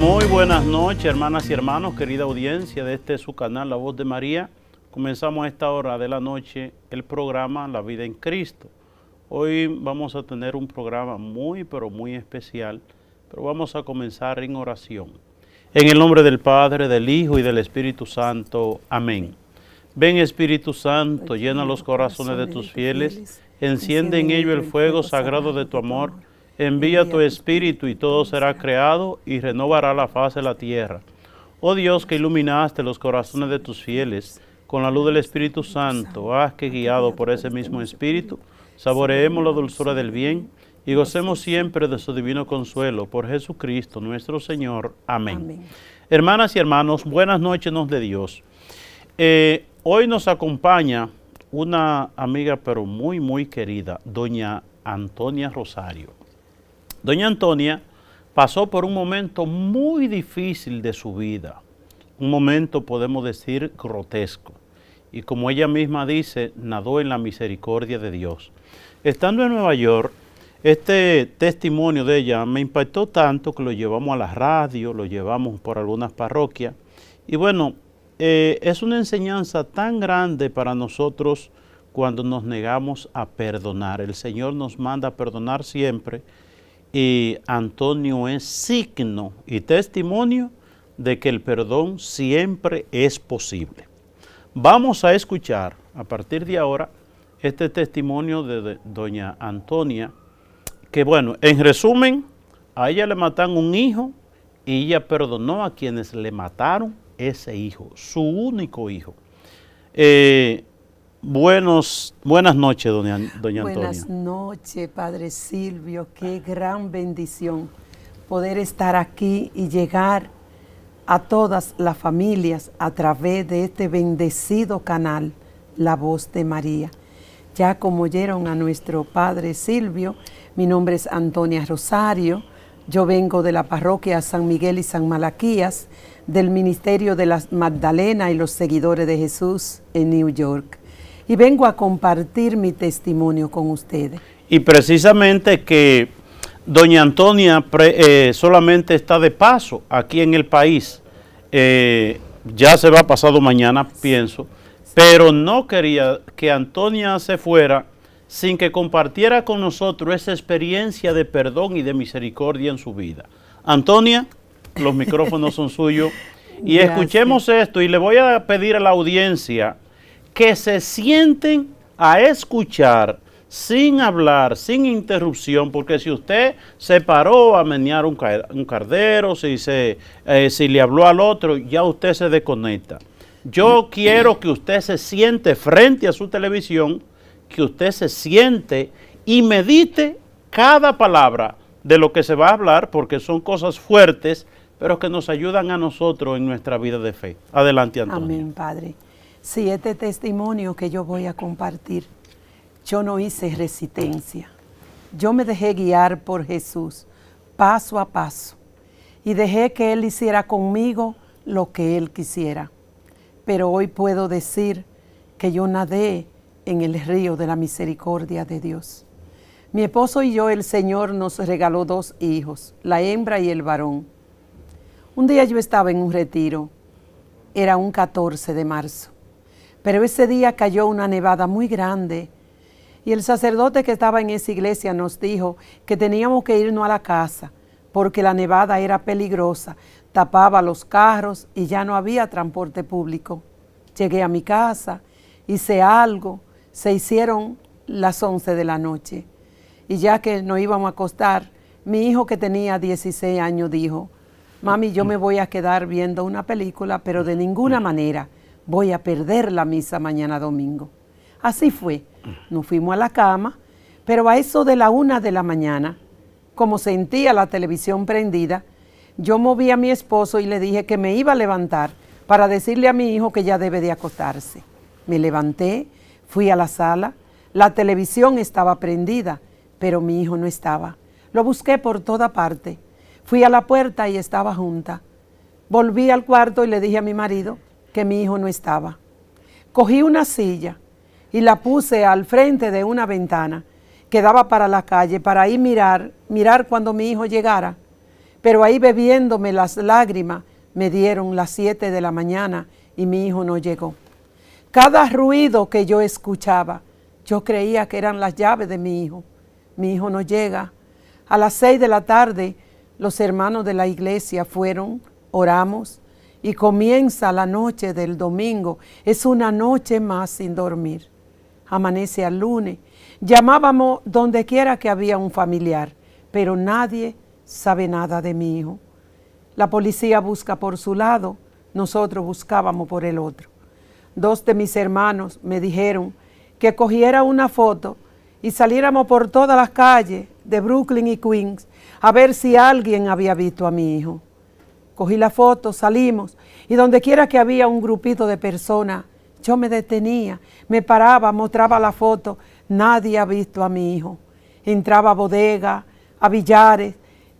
Muy buenas noches, hermanas y hermanos, querida audiencia de este su canal La Voz de María. Comenzamos a esta hora de la noche el programa La Vida en Cristo. Hoy vamos a tener un programa muy especial, pero vamos a comenzar en oración. En el nombre del Padre, del Hijo y del Espíritu Santo. Amén. Ven, Espíritu Santo, llena los corazones de tus fieles, enciende en ellos el fuego sagrado de tu amor. Envía tu Espíritu y todo será creado y renovará la faz de la tierra. Oh Dios, que iluminaste los corazones de tus fieles con la luz del Espíritu Santo, haz que, guiado por ese mismo Espíritu, saboreemos la dulzura del bien y gocemos siempre de su divino consuelo. Por Jesucristo nuestro Señor. Amén. Amén. Hermanas y hermanos, buenas noches nos de Dios. Hoy nos acompaña una amiga pero muy querida, doña Antonia Rosario. Doña Antonia pasó por un momento muy difícil de su vida, un momento podemos decir grotesco, y como ella misma dice, nadó en la misericordia de Dios. Estando en Nueva York, este testimonio de ella me impactó tanto que lo llevamos a la radio, lo llevamos por algunas parroquias, y bueno, es una enseñanza tan grande para nosotros cuando nos negamos a perdonar. El Señor nos manda a perdonar siempre, y Antonio es signo y testimonio de que el perdón siempre es posible. Vamos a escuchar a partir de ahora este testimonio de doña Antonia, que bueno, en resumen, a ella le mataron un hijo y ella perdonó a quienes le mataron ese hijo, su único hijo. Buenas noches, doña Antonia. Buenas noches, Padre Silvio. Qué gran bendición poder estar aquí y llegar a todas las familias a través de este bendecido canal, La Voz de María. Ya como oyeron a nuestro Padre Silvio, mi nombre es Antonia Rosario. Yo vengo de la parroquia San Miguel y San Malaquías, del Ministerio de la Magdalena y los Seguidores de Jesús en New York. Y vengo a compartir mi testimonio con ustedes. Y precisamente que doña Antonia solamente está de paso aquí en el país. Ya se va pasado mañana, pienso. Pero no quería que Antonia se fuera sin que compartiera con nosotros esa experiencia de perdón y de misericordia en su vida. Antonia, los micrófonos son suyos. Y gracias. Escuchemos esto y le voy a pedir a la audiencia que se sienten a escuchar sin hablar, sin interrupción, porque si usted se paró a menear un cardero, si le habló al otro, ya usted se desconecta. Yo quiero que usted se siente frente a su televisión, que usted se siente y medite cada palabra de lo que se va a hablar, porque son cosas fuertes, pero que nos ayudan a nosotros en nuestra vida de fe. Adelante, Antonio. Amén, Padre. Sí, este testimonio que yo voy a compartir, yo no hice resistencia. Yo me dejé guiar por Jesús, paso a paso, y dejé que Él hiciera conmigo lo que Él quisiera. Pero hoy puedo decir que yo nadé en el río de la misericordia de Dios. Mi esposo y yo, el Señor nos regaló 2 hijos, la hembra y el varón. Un día yo estaba en un retiro, era un 14 de marzo. Pero ese día cayó una nevada muy grande y el sacerdote que estaba en esa iglesia nos dijo que teníamos que irnos a la casa porque la nevada era peligrosa, tapaba los carros y ya no había transporte público. Llegué a mi casa, hice algo, se hicieron las 11 de la noche y ya que nos íbamos a acostar, mi hijo que tenía 16 años dijo: mami, yo me voy a quedar viendo una película, pero de ninguna manera voy a perder la misa mañana domingo. Así fue. Nos fuimos a la cama, pero a eso de la 1 de la mañana, como sentía la televisión prendida, yo moví a mi esposo y le dije que me iba a levantar para decirle a mi hijo que ya debe de acostarse. Me levanté, fui a la sala, la televisión estaba prendida, pero mi hijo no estaba. Lo busqué por toda parte. Fui a la puerta y estaba junta. Volví al cuarto y le dije a mi marido que mi hijo no estaba. Cogí una silla y la puse al frente de una ventana que daba para la calle para ir mirar cuando mi hijo llegara. Pero ahí bebiéndome las lágrimas, me dieron las 7 de la mañana y mi hijo no llegó. Cada ruido que yo escuchaba, yo creía que eran las llaves de mi hijo. Mi hijo no llega. A las 6 de la tarde, los hermanos de la iglesia fueron, oramos, y comienza la noche del domingo. Es una noche más sin dormir. Amanece al lunes. Llamábamos donde quiera que había un familiar, pero nadie sabe nada de mi hijo. La policía busca por su lado, nosotros buscábamos por el otro. 2 de mis hermanos me dijeron que cogiera una foto y saliéramos por todas las calles de Brooklyn y Queens a ver si alguien había visto a mi hijo. Cogí la foto, salimos, y donde quiera que había un grupito de personas, yo me detenía, me paraba, mostraba la foto. Nadie ha visto a mi hijo. Entraba a bodega, a billares,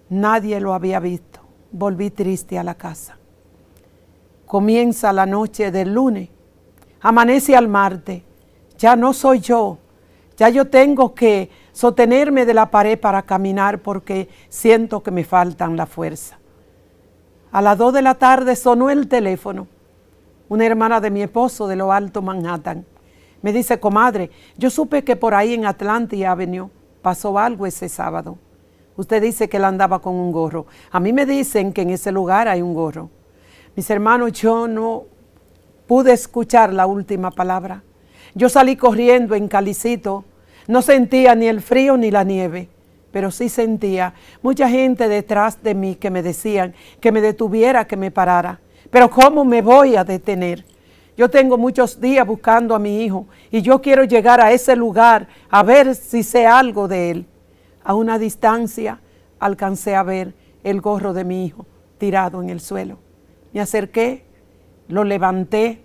nadie lo había visto. Volví triste a la casa. Comienza la noche del lunes, amanece al martes. Ya no soy yo, ya yo tengo que sostenerme de la pared para caminar porque siento que me faltan la fuerza. A las 2 de la tarde sonó el teléfono. Una hermana de mi esposo de lo Alto Manhattan me dice: comadre, yo supe que por ahí en Atlantic Avenue pasó algo ese sábado. Usted dice que él andaba con un gorro. A mí me dicen que en ese lugar hay un gorro. Mis hermanos, yo no pude escuchar la última palabra. Yo salí corriendo en Calicito. No sentía ni el frío ni la nieve, pero sí sentía mucha gente detrás de mí que me decían que me detuviera, que me parara. Pero ¿cómo me voy a detener? Yo tengo muchos días buscando a mi hijo y yo quiero llegar a ese lugar a ver si sé algo de él. A una distancia alcancé a ver el gorro de mi hijo tirado en el suelo. Me acerqué, lo levanté.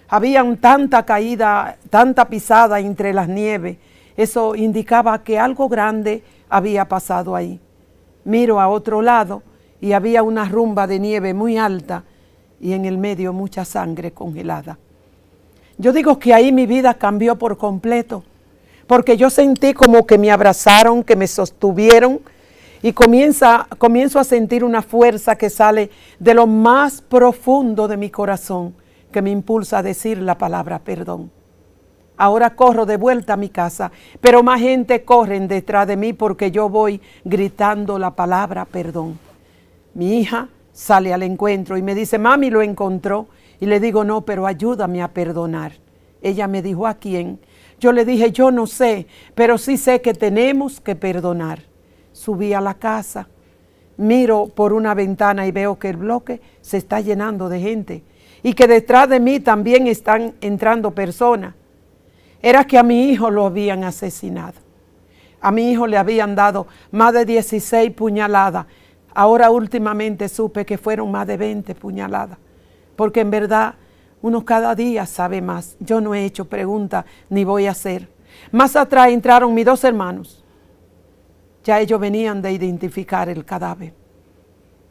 Había tanta caída, tanta pisada entre las nieves. Eso indicaba que algo grande había pasado ahí. Miro a otro lado y había una rumba de nieve muy alta y en el medio mucha sangre congelada. Yo digo que ahí mi vida cambió por completo, porque yo sentí como que me abrazaron, que me sostuvieron y comienzo a sentir una fuerza que sale de lo más profundo de mi corazón, que me impulsa a decir la palabra perdón. Ahora corro de vuelta a mi casa, pero más gente corre detrás de mí porque yo voy gritando la palabra perdón. Mi hija sale al encuentro y me dice: mami, lo encontró. Y le digo: no, pero ayúdame a perdonar. Ella me dijo: ¿a quién? Yo le dije: yo no sé, pero sí sé que tenemos que perdonar. Subí a la casa, miro por una ventana y veo que el bloque se está llenando de gente y que detrás de mí también están entrando personas. Era que a mi hijo lo habían asesinado. A mi hijo le habían dado más de 16 puñaladas. Ahora últimamente supe que fueron más de 20 puñaladas. Porque en verdad uno cada día sabe más. Yo no he hecho preguntas ni voy a hacer. Más atrás entraron mis 2 hermanos. Ya ellos venían de identificar el cadáver.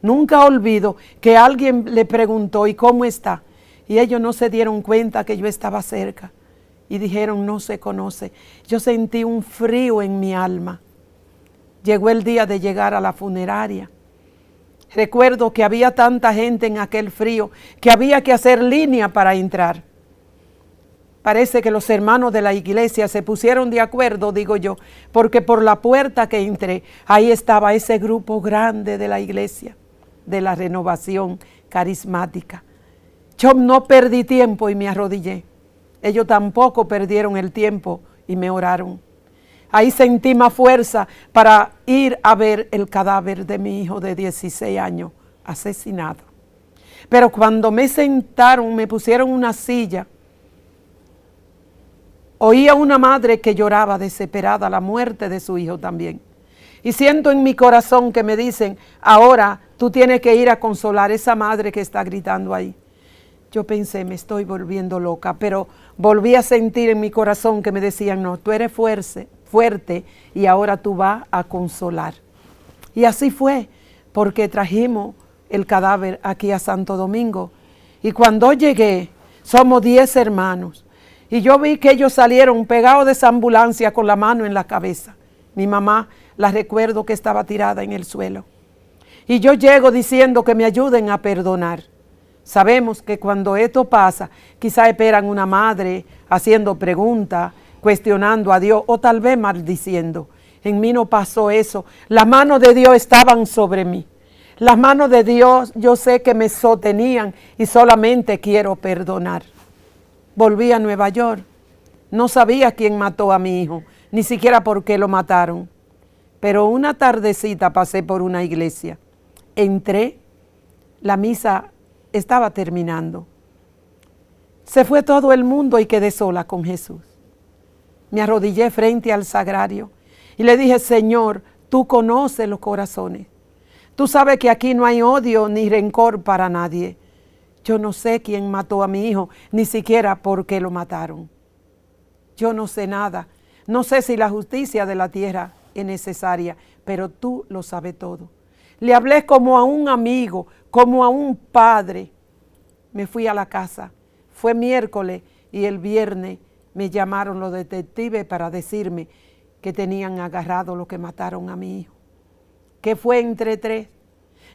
Nunca olvido que alguien le preguntó: ¿y cómo está? Y ellos no se dieron cuenta que yo estaba cerca. Y dijeron: no se conoce. Yo sentí un frío en mi alma. Llegó el día de llegar a la funeraria. Recuerdo que había tanta gente en aquel frío que había que hacer línea para entrar. Parece que los hermanos de la iglesia se pusieron de acuerdo, digo yo, porque por la puerta que entré, ahí estaba ese grupo grande de la iglesia, de la renovación carismática. Yo no perdí tiempo y me arrodillé. Ellos tampoco perdieron el tiempo y me oraron. Ahí sentí más fuerza para ir a ver el cadáver de mi hijo de 16 años asesinado. Pero cuando me sentaron, me pusieron una silla, oía una madre que lloraba desesperada la muerte de su hijo también. Y siento en mi corazón que me dicen: ahora tú tienes que ir a consolar a esa madre que está gritando ahí. Yo pensé: me estoy volviendo loca, pero volví a sentir en mi corazón que me decían: no, tú eres fuerte y ahora tú vas a consolar. Y así fue, porque trajimos el cadáver aquí a Santo Domingo. Y cuando llegué, somos 10 hermanos. Y yo vi que ellos salieron pegados de esa ambulancia con la mano en la cabeza. Mi mamá, la recuerdo que estaba tirada en el suelo. Y yo llego diciendo que me ayuden a perdonar. Sabemos que cuando esto pasa, quizá esperan una madre haciendo preguntas, cuestionando a Dios o tal vez maldiciendo. En mí no pasó eso. Las manos de Dios estaban sobre mí. Las manos de Dios yo sé que me sostenían y solamente quiero perdonar. Volví a Nueva York. No sabía quién mató a mi hijo, ni siquiera por qué lo mataron. Pero una tardecita pasé por una iglesia. Entré, la misa estaba terminando. Se fue todo el mundo y quedé sola con Jesús. Me arrodillé frente al sagrario y le dije, Señor, tú conoces los corazones. Tú sabes que aquí no hay odio ni rencor para nadie. Yo no sé quién mató a mi hijo, ni siquiera por qué lo mataron. Yo no sé nada. No sé si la justicia de la tierra es necesaria, pero tú lo sabes todo. Le hablé como a un amigo, como a un padre. Me fui a la casa. Fue miércoles y el viernes me llamaron los detectives para decirme que tenían agarrado lo que mataron a mi hijo. Que fue entre 3.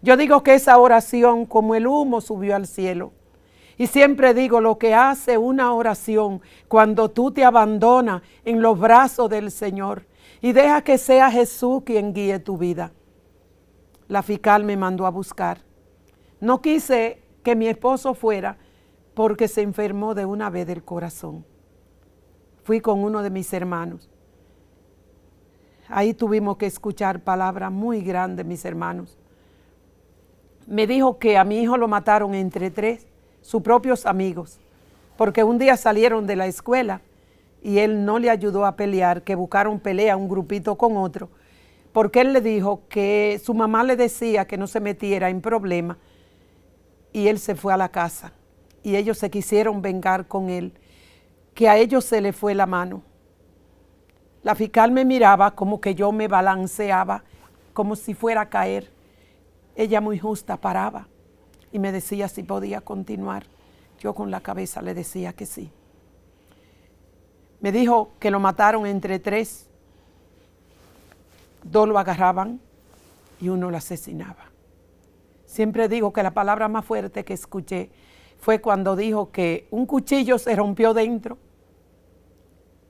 Yo digo que esa oración como el humo subió al cielo. Y siempre digo lo que hace una oración cuando tú te abandonas en los brazos del Señor y deja que sea Jesús quien guíe tu vida. La fiscal me mandó a buscar. No quise que mi esposo fuera porque se enfermó de una vez del corazón. Fui con uno de mis hermanos. Ahí tuvimos que escuchar palabras muy grandes, mis hermanos. Me dijo que a mi hijo lo mataron entre 3, sus propios amigos, porque un día salieron de la escuela y él no le ayudó a pelear, que buscaron pelea un grupito con otro, porque él le dijo que su mamá le decía que no se metiera en problemas y él se fue a la casa y ellos se quisieron vengar con él, que a ellos se le fue la mano. La fiscal me miraba como que yo me balanceaba, como si fuera a caer. Ella muy justa paraba y me decía si podía continuar. Yo con la cabeza le decía que sí. Me dijo que lo mataron entre 3. 2 lo agarraban y 1 lo asesinaba. Siempre digo que la palabra más fuerte que escuché fue cuando dijo que un cuchillo se rompió dentro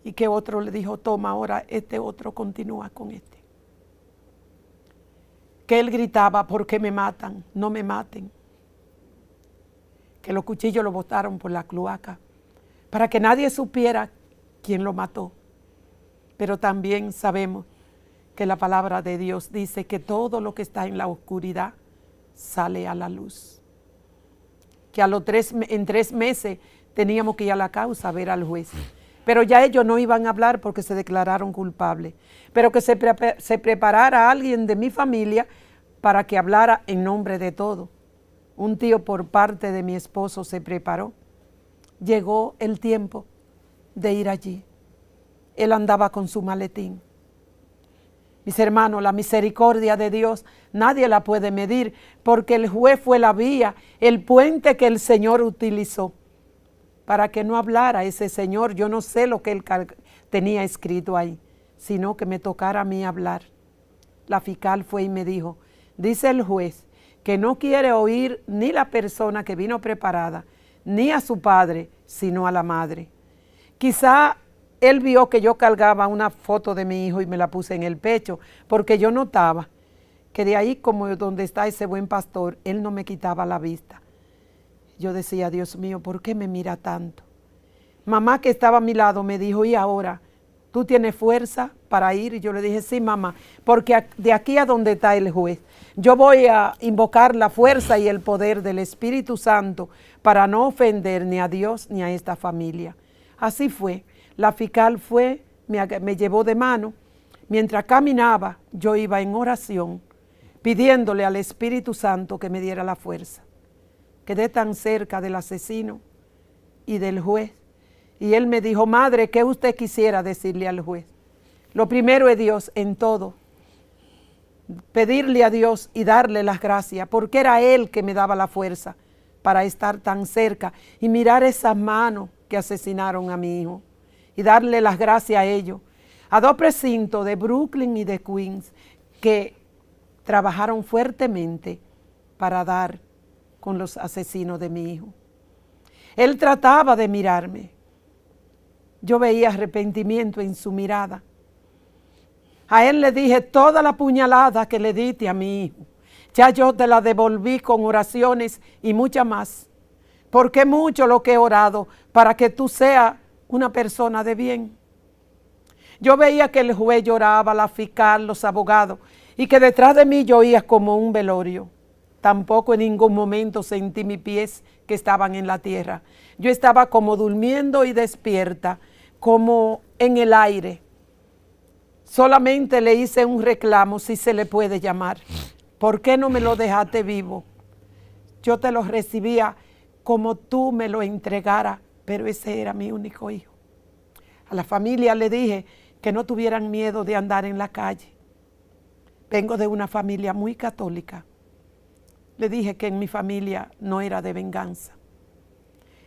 y que otro le dijo, toma ahora, este otro continúa con este. Que él gritaba, ¿por qué me matan? No me maten. Que los cuchillos lo botaron por la cloaca para que nadie supiera quién lo mató. Pero también sabemos que la palabra de Dios dice que todo lo que está en la oscuridad sale a la luz. Que en 3 meses teníamos que ir a la causa a ver al juez. Pero ya ellos no iban a hablar porque se declararon culpables. Pero que se preparara alguien de mi familia para que hablara en nombre de todo. Un tío por parte de mi esposo se preparó. Llegó el tiempo de ir allí. Él andaba con su maletín. Mis hermanos, la misericordia de Dios nadie la puede medir porque el juez fue la vía, el puente que el Señor utilizó para que no hablara ese señor. Yo no sé lo que él tenía escrito ahí, sino que me tocara a mí hablar. La fiscal fue y me dijo, dice el juez que no quiere oír ni la persona que vino preparada, ni a su padre, sino a la madre. Quizá él vio que yo cargaba una foto de mi hijo y me la puse en el pecho, porque yo notaba que de ahí, como donde está ese buen pastor, él no me quitaba la vista. Yo decía, Dios mío, ¿por qué me mira tanto? Mamá, que estaba a mi lado, me dijo, ¿y ahora tú tienes fuerza para ir? Y yo le dije, sí, mamá, porque de aquí a donde está el juez, yo voy a invocar la fuerza y el poder del Espíritu Santo para no ofender ni a Dios ni a esta familia. Así fue. La fiscal fue, me llevó de mano. Mientras caminaba, yo iba en oración, pidiéndole al Espíritu Santo que me diera la fuerza. Quedé tan cerca del asesino y del juez. Y él me dijo, madre, ¿qué usted quisiera decirle al juez? Lo primero es Dios en todo. Pedirle a Dios y darle las gracias, porque era Él que me daba la fuerza para estar tan cerca y mirar esas manos que asesinaron a mi hijo. Y darle las gracias a ellos. A 2 precintos de Brooklyn y de Queens que trabajaron fuertemente para dar con los asesinos de mi hijo. Él trataba de mirarme. Yo veía arrepentimiento en su mirada. A él le dije: toda la puñalada que le diste a mi hijo, ya yo te la devolví con oraciones y mucha más, porque mucho lo que he orado para que tú seas una persona de bien. Yo veía que el juez lloraba, la fiscal, los abogados, y que detrás de mí yo oía como un velorio. Tampoco en ningún momento sentí mis pies que estaban en la tierra. Yo estaba como durmiendo y despierta, como en el aire. Solamente le hice un reclamo, si se le puede llamar. ¿Por qué no me lo dejaste vivo? Yo te lo recibía como tú me lo entregaras, pero ese era mi único hijo. A la familia le dije que no tuvieran miedo de andar en la calle. Vengo de una familia muy católica. Le dije que en mi familia no era de venganza.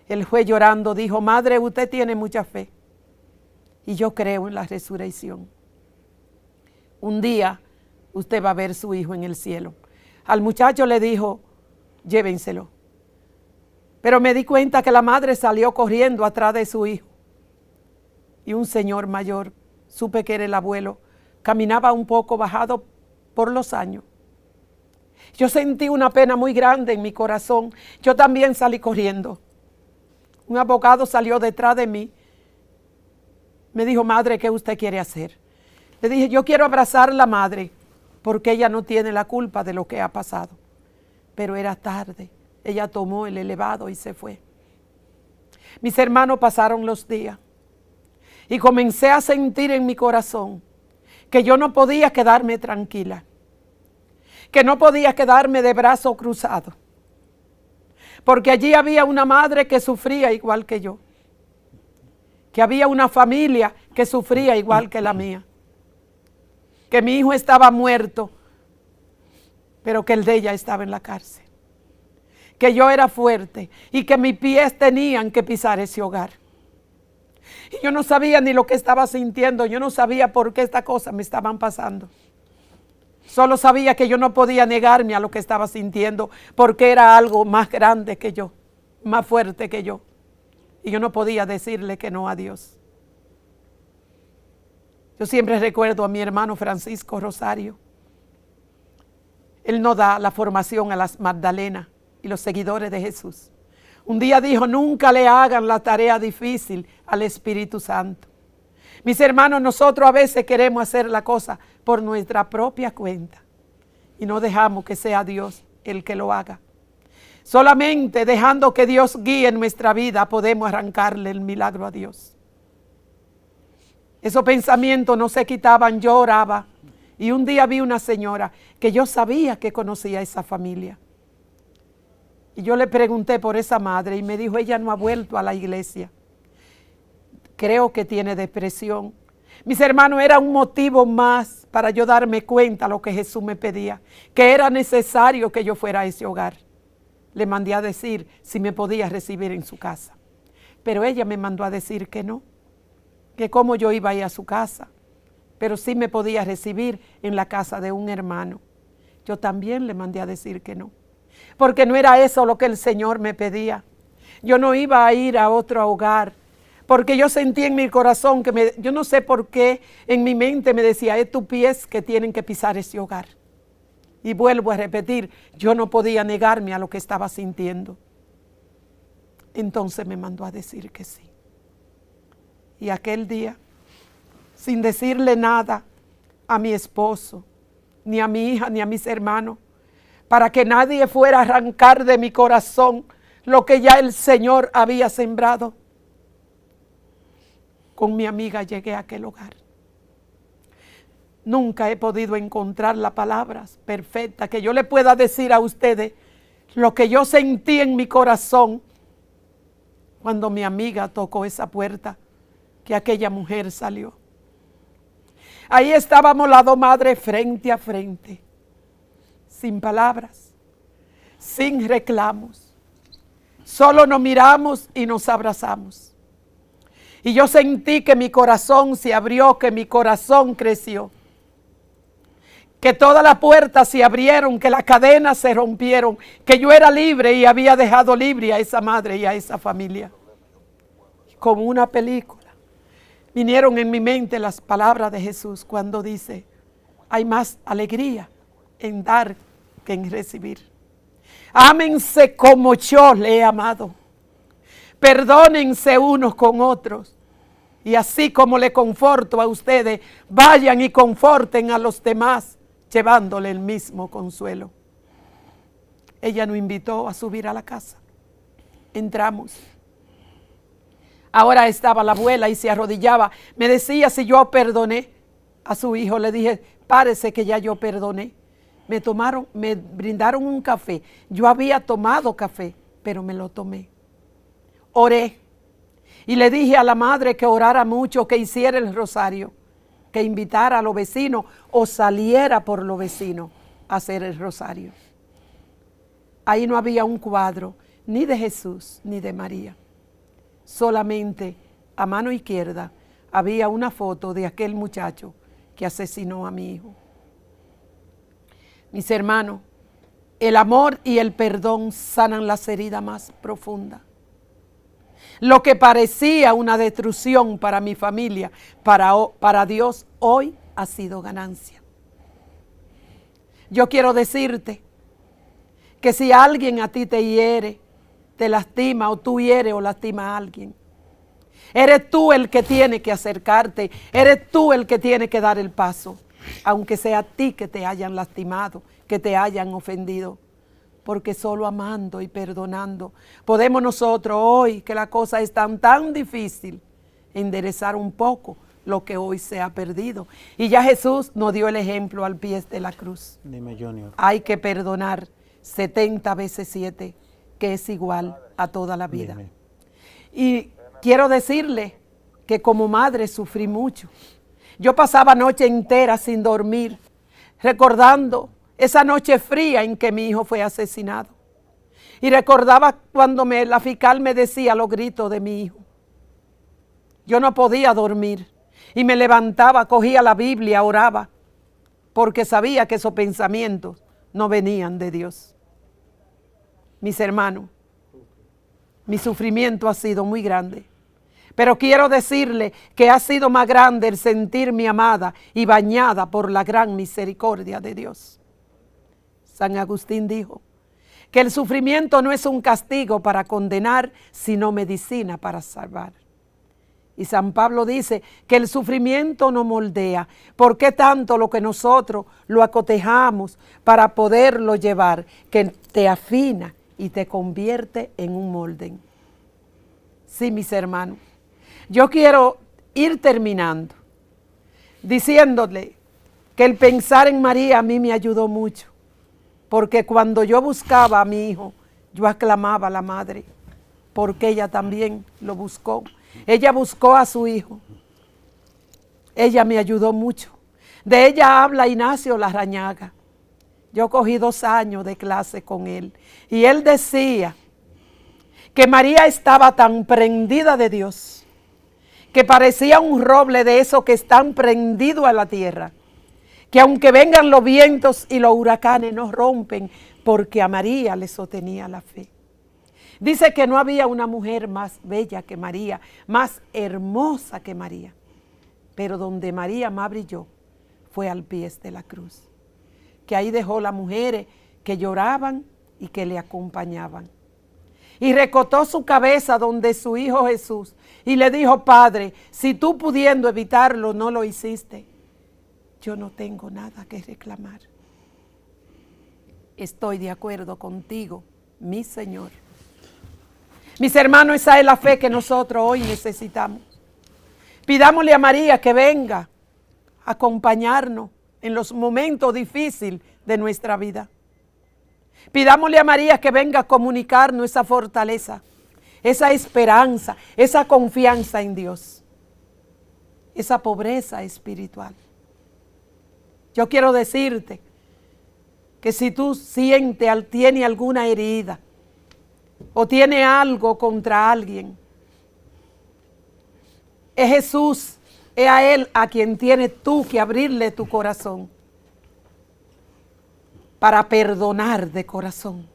El juez llorando dijo: madre, usted tiene mucha fe y yo creo en la resurrección. Un día usted va a ver su hijo en el cielo. Al muchacho le dijo: llévenselo. Pero me di cuenta que la madre salió corriendo atrás de su hijo. Y un señor mayor, supe que era el abuelo, caminaba un poco bajado por los años. Yo sentí una pena muy grande en mi corazón. Yo también salí corriendo. Un abogado salió detrás de mí. Me dijo: madre, ¿qué usted quiere hacer? Le dije: yo quiero abrazar a la madre, porque ella no tiene la culpa de lo que ha pasado. Pero era tarde. Ella tomó el elevado y se fue. Mis hermanos, pasaron los días y comencé a sentir en mi corazón que yo no podía quedarme tranquila, que no podía quedarme de brazos cruzados, porque allí había una madre que sufría igual que yo, que había una familia que sufría igual que la mía, que mi hijo estaba muerto, pero que el de ella estaba en la cárcel, que yo era fuerte y que mis pies tenían que pisar ese hogar. Y yo no sabía ni lo que estaba sintiendo, yo no sabía por qué estas cosas me estaban pasando. Solo sabía que yo no podía negarme a lo que estaba sintiendo, porque era algo más grande que yo, más fuerte que yo. Y yo no podía decirle que no a Dios. Yo siempre recuerdo a mi hermano Francisco Rosario. Él no da la formación a las Magdalenas y los seguidores de Jesús. Un día dijo: nunca le hagan la tarea difícil al Espíritu Santo. Mis hermanos, nosotros a veces queremos hacer la cosa por nuestra propia cuenta y no dejamos que sea Dios el que lo haga. Solamente dejando que Dios guíe nuestra vida podemos arrancarle el milagro a Dios. Esos pensamientos no se quitaban, yo oraba. Y un día vi una señora que yo sabía que conocía a esa familia. Y yo le pregunté por esa madre y me dijo: ella no ha vuelto a la iglesia. Creo que tiene depresión. Mis hermanos, era un motivo más para yo darme cuenta de lo que Jesús me pedía, que era necesario que yo fuera a ese hogar. Le mandé a decir si me podía recibir en su casa. Pero ella me mandó a decir que no, que cómo yo iba a ir a su casa, pero sí me podía recibir en la casa de un hermano. Yo también le mandé a decir que no, porque no era eso lo que el Señor me pedía. Yo no iba a ir a otro hogar, porque yo sentí en mi corazón que yo no sé por qué en mi mente me decía: es tus pies que tienen que pisar ese hogar. Y vuelvo a repetir, yo no podía negarme a lo que estaba sintiendo. Entonces me mandó a decir que sí. Y aquel día, sin decirle nada a mi esposo, ni a mi hija, ni a mis hermanos, para que nadie fuera a arrancar de mi corazón lo que ya el Señor había sembrado, con mi amiga llegué a aquel hogar. Nunca he podido encontrar las palabras perfectas que yo le pueda decir a ustedes lo que yo sentí en mi corazón cuando mi amiga tocó esa puerta, que aquella mujer salió. Ahí estábamos las dos madres frente a frente, sin palabras, sin reclamos. Solo nos miramos y nos abrazamos. Y yo sentí que mi corazón se abrió, que mi corazón creció. que todas las puertas se abrieron, que las cadenas se rompieron, que yo era libre y había dejado libre a esa madre y a esa familia. Como una película, vinieron en mi mente las palabras de Jesús cuando dice, hay más alegría en dar que en recibir. Ámense como yo le he amado. Perdónense unos con otros. Y así como le conforto a ustedes, vayan y conforten a los demás, llevándole el mismo consuelo. Ella nos invitó a subir a la casa. Entramos. Ahora estaba la abuela y se arrodillaba. Me decía si yo perdoné a su hijo. Le dije, párese que ya yo perdoné. Me brindaron un café. Yo había tomado café, pero me lo tomé. Oré. Y le dije a la madre que orara mucho, que hiciera el rosario, que invitara a los vecinos o saliera por los vecinos a hacer el rosario. Ahí no había un cuadro ni de Jesús ni de María. Solamente a mano izquierda había una foto de aquel muchacho que asesinó a mi hijo. Mis hermanos, el amor y el perdón sanan las heridas más profundas. Lo que parecía una destrucción para mi familia, para Dios, hoy ha sido ganancia. Yo quiero decirte que si alguien a ti te hiere, te lastima o tú hieres o lastimas a alguien, eres tú el que tiene que acercarte, eres tú el que tiene que dar el paso, aunque sea a ti que te hayan lastimado, que te hayan ofendido. Porque solo amando y perdonando podemos nosotros hoy, que la cosa es tan difícil, enderezar un poco lo que hoy se ha perdido. Y ya Jesús nos dio el ejemplo al pie de la cruz. Dime, Junior. Hay que perdonar 70 veces 7, que es igual a toda la vida. Dime. Y quiero decirle que como madre sufrí mucho. Yo pasaba noche entera sin dormir, recordando esa noche fría en que mi hijo fue asesinado. Y recordaba cuando la fiscal me decía los gritos de mi hijo. Yo no podía dormir. Y me levantaba, cogía la Biblia, oraba, porque sabía que esos pensamientos no venían de Dios. Mis hermanos, mi sufrimiento ha sido muy grande. Pero quiero decirle que ha sido más grande el sentirme amada y bañada por la gran misericordia de Dios. San Agustín dijo que el sufrimiento no es un castigo para condenar, sino medicina para salvar. Y San Pablo dice que el sufrimiento nos moldea. ¿Por qué tanto lo que nosotros lo acotejamos para poderlo llevar? Que te afina y te convierte en un molde. Sí, mis hermanos. Yo quiero ir terminando diciéndole que el pensar en María a mí me ayudó mucho. Porque cuando yo buscaba a mi hijo, yo aclamaba a la madre, porque ella también lo buscó. Ella buscó a su hijo. Ella me ayudó mucho. De ella habla Ignacio Larrañaga. Yo cogí 2 años de clase con él. Y él decía que María estaba tan prendida de Dios, que parecía un roble de esos que están prendidos a la tierra. Que aunque vengan los vientos y los huracanes no rompen, porque a María le sostenía la fe. Dice que no había una mujer más bella que María, más hermosa que María. Pero donde María más brilló fue al pie de la cruz. Que ahí dejó las mujeres que lloraban y que le acompañaban. Y recostó su cabeza donde su hijo Jesús y le dijo, Padre, si tú pudiendo evitarlo no lo hiciste, yo no tengo nada que reclamar. Estoy de acuerdo contigo, mi Señor. Mis hermanos, esa es la fe que nosotros hoy necesitamos. Pidámosle a María que venga a acompañarnos en los momentos difíciles de nuestra vida. Pidámosle a María que venga a comunicarnos esa fortaleza, esa esperanza, esa confianza en Dios, esa pobreza espiritual. Yo quiero decirte que si tú tienes alguna herida o tienes algo contra alguien, es Jesús, es a Él a quien tienes tú que abrirle tu corazón. para perdonar de corazón.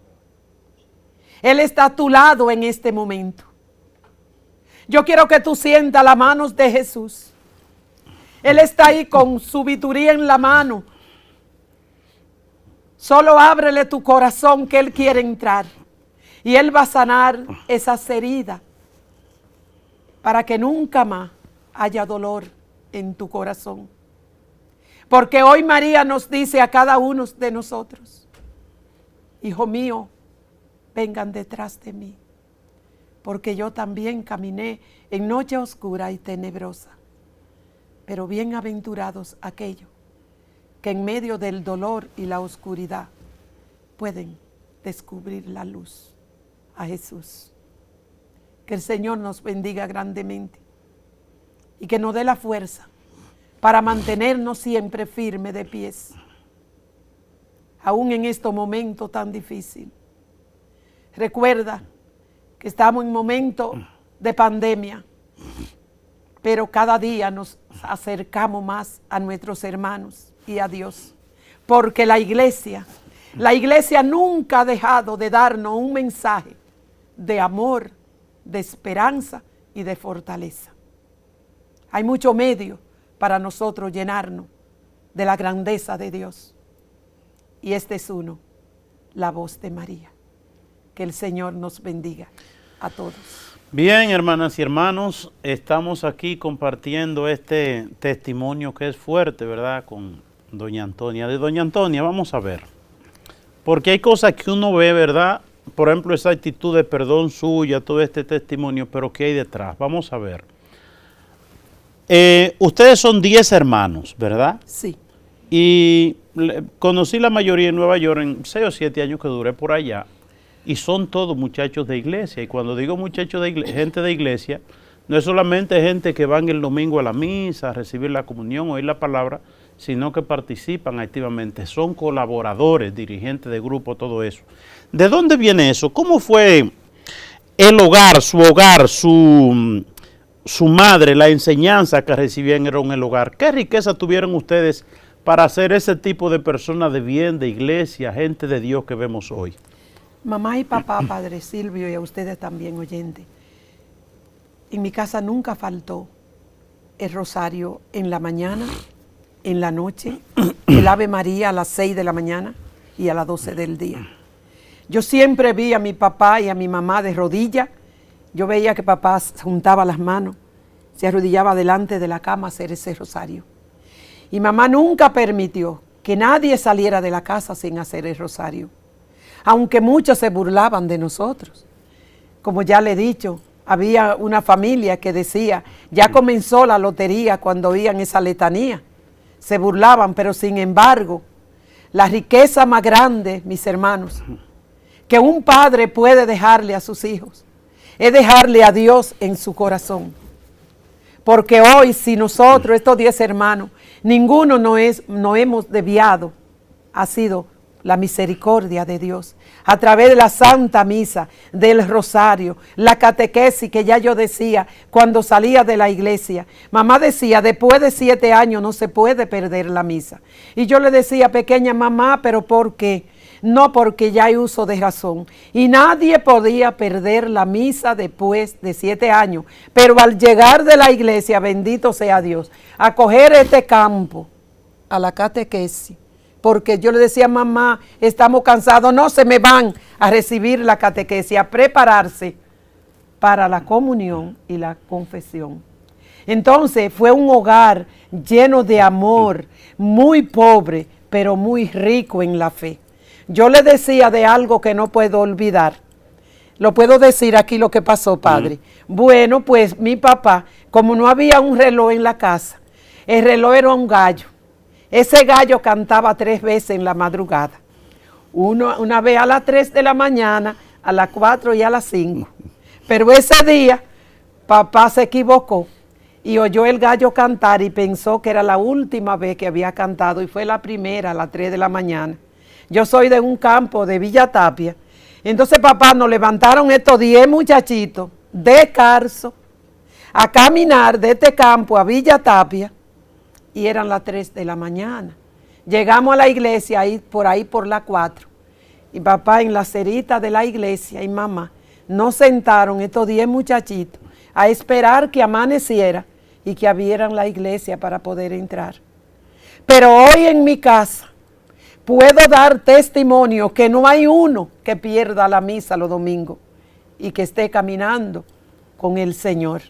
Él está a tu lado en este momento. Yo quiero que tú sientas las manos de Jesús. Él está ahí con su sabiduría en la mano. Solo ábrele tu corazón que Él quiere entrar. Y Él va a sanar esas heridas para que nunca más haya dolor en tu corazón. Porque hoy María nos dice a cada uno de nosotros: hijo mío, vengan detrás de mí, porque yo también caminé en noche oscura y tenebrosa. Pero bienaventurados aquellos que en medio del dolor y la oscuridad pueden descubrir la luz, a Jesús. Que el Señor nos bendiga grandemente y que nos dé la fuerza para mantenernos siempre firmes de pies, aún en estos momentos tan difíciles. Recuerda que estamos en momentos de pandemia, pero cada día nos acercamos más a nuestros hermanos y a Dios, porque la iglesia nunca ha dejado de darnos un mensaje de amor, de esperanza y de fortaleza. Hay muchos medios para nosotros llenarnos de la grandeza de Dios, y este es uno: la voz de María. Que el Señor nos bendiga a todos. Bien, hermanas y hermanos, estamos aquí compartiendo este testimonio que es fuerte, ¿verdad?, con doña Antonia. De doña Antonia, vamos a ver, porque hay cosas que uno ve, ¿verdad?, por ejemplo, esa actitud de perdón suya, todo este testimonio, pero ¿qué hay detrás? Vamos a ver. Ustedes son 10 hermanos, ¿verdad? Sí. Y conocí la mayoría en Nueva York en 6 o 7 años que duré por allá. Y son todos muchachos de iglesia. Y cuando digo muchachos de iglesia, gente de iglesia, no es solamente gente que van el domingo a la misa, a recibir la comunión, oír la palabra, sino que participan activamente. Son colaboradores, dirigentes de grupo, todo eso. ¿De dónde viene eso? ¿Cómo fue el hogar, su madre, la enseñanza que recibían en el hogar? ¿Qué riqueza tuvieron ustedes para ser ese tipo de personas de bien, de iglesia, gente de Dios que vemos hoy? Mamá y papá, Padre Silvio, y a ustedes también, oyentes, en mi casa nunca faltó el rosario en la mañana, en la noche, el Ave María a las 6 de la mañana y a las 12 del día. Yo siempre vi a mi papá y a mi mamá de rodillas. Yo veía que papá juntaba las manos, se arrodillaba delante de la cama a hacer ese rosario. Y mamá nunca permitió que nadie saliera de la casa sin hacer el rosario, aunque muchos se burlaban de nosotros. Como ya le he dicho, había una familia que decía, ya comenzó la lotería cuando oían esa letanía. Se burlaban, pero sin embargo, la riqueza más grande, mis hermanos, que un padre puede dejarle a sus hijos, es dejarle a Dios en su corazón. Porque hoy, si nosotros, estos 10 hermanos, ninguno no hemos desviado, ha sido la misericordia de Dios, a través de la Santa Misa, del Rosario, la catequesis que ya yo decía cuando salía de la iglesia. Mamá decía, después de 7 años no se puede perder la misa. Y yo le decía, pequeña mamá, ¿pero por qué? No, porque ya hay uso de razón. Y nadie podía perder la misa después de 7 años. Pero al llegar de la iglesia, bendito sea Dios, a coger este campo, a la catequesis, porque yo le decía, mamá, estamos cansados, no se me van a recibir la catequesis, a prepararse para la comunión y la confesión. Entonces fue un hogar lleno de amor, muy pobre, pero muy rico en la fe. Yo le decía de algo que no puedo olvidar. Lo puedo decir aquí lo que pasó, padre. Bueno, pues mi papá, como no había un reloj en la casa, el reloj era un gallo. Ese gallo cantaba 3 veces en la madrugada. Una vez a las 3 de la mañana, a las 4 y a las 5. Pero ese día, papá se equivocó y oyó el gallo cantar y pensó que era la última vez que había cantado y fue la primera a las 3 de la mañana. Yo soy de un campo de Villa Tapia. Entonces, papá, nos levantaron estos 10 muchachitos de Carso a caminar de este campo a Villa Tapia. Y eran las 3 de la mañana. Llegamos a la iglesia, ahí por la 4. Y papá en la cerita de la iglesia y mamá nos sentaron estos 10 muchachitos a esperar que amaneciera y que abrieran la iglesia para poder entrar. Pero hoy en mi casa puedo dar testimonio que no hay uno que pierda la misa los domingos y que esté caminando con el Señor.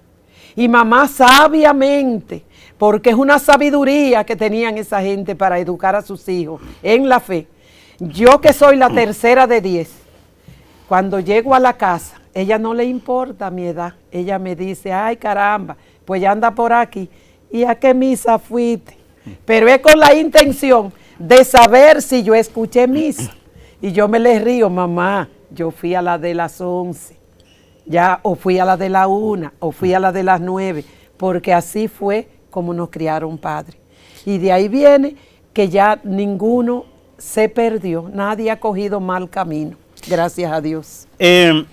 Y mamá sabiamente, porque es una sabiduría que tenían esa gente para educar a sus hijos en la fe. Yo que soy la tercera de 10, cuando llego a la casa, ella no le importa mi edad. Ella me dice, ay caramba, pues ya anda por aquí. ¿Y a qué misa fuiste? Pero es con la intención de saber si yo escuché misa. Y yo me le río, mamá, yo fui a la de las 11, ya, o fui a la de la 1, o fui a la de las 9, porque así fue como nos criaron padres. Y de ahí viene que ya ninguno se perdió, nadie ha cogido mal camino, gracias a Dios.